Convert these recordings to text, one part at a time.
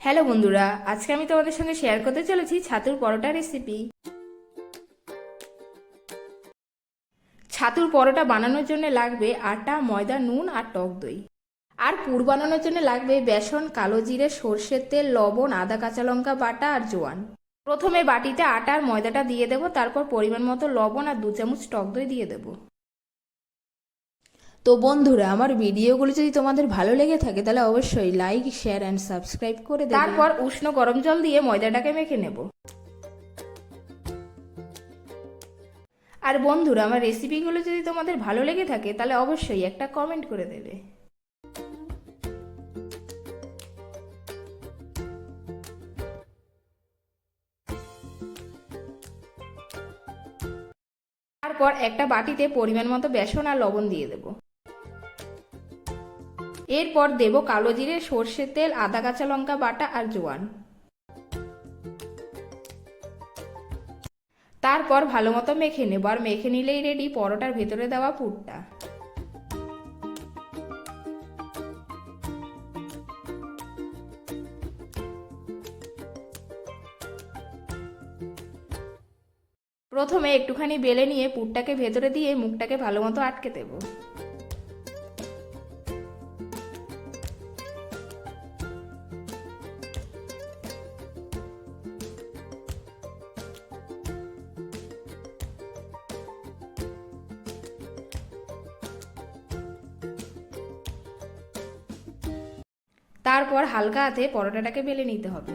Hello বন্ধুরা, আজকে আমি তোমাদের সঙ্গে শেয়ার করতে চলেছি ছাতুর পরোটা রেসিপি। ছাতুর পরোটা বানানোর জন্য লাগবে আটা, ময়দা, নুন আর টক দই। আর পুর বানানোর জন্য লাগবে বেসন, কালো জিরে, সর্ষের তেল, লবণ, আদা, কাঁচা লঙ্কা বাটা আর জোয়ান। প্রথমে বাটিতে আটা আর ময়দাটা দিয়ে দেবো, তারপর পরিমাণ মতো লবণ আর 2 চামচ টক দই দিয়ে দেবো। তো বন্ধুরা, আমার ভিডিওগুলো যদি তোমাদের ভালো লেগে থাকে তাহলে অবশ্যই লাইক, শেয়ার অ্যান্ড সাবস্ক্রাইব করে দেবে। তারপর উষ্ণ গরম জল দিয়ে ময়দাটাকে মেখে নেব। আর বন্ধুরা, আমার রেসিপিগুলো যদি তোমাদের ভালো লেগে থাকে তাহলে অবশ্যই একটা কমেন্ট করে দেবে। তারপর একটা বাটিতে পরিমাণ মতো বেসন আর লবণ দিয়ে দেব। এরপর দেব কালো জিরে, সর্ষের তেল, আদা, কাঁচা লঙ্কা বাটা আর জোয়ান। তারপর ভালো মতো মেখে নেব। আর মেখে নিলেই রেডি পরোটার ভেতরে দেওয়া পুরটা। প্রথমে একটুখানি বেলে নিয়ে পুরটাকে ভেতরে দিয়ে মুখটাকে ভালো মতো আটকে দেব। তারপর হালকা হাতে পরোটাটাকে বেলে নিতে হবে।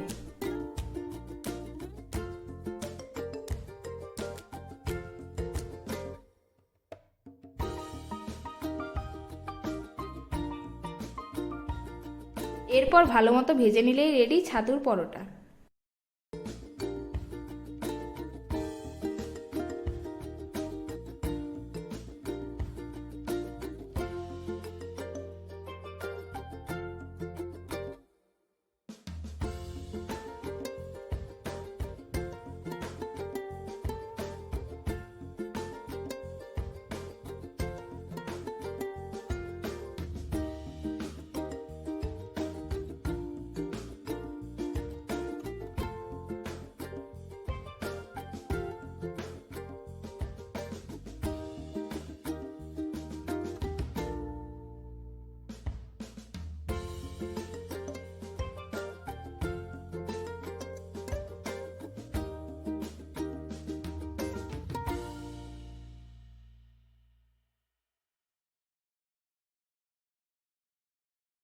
এরপর ভালো মতো ভেজে নিলেই রেডি ছাতুর পরোটা।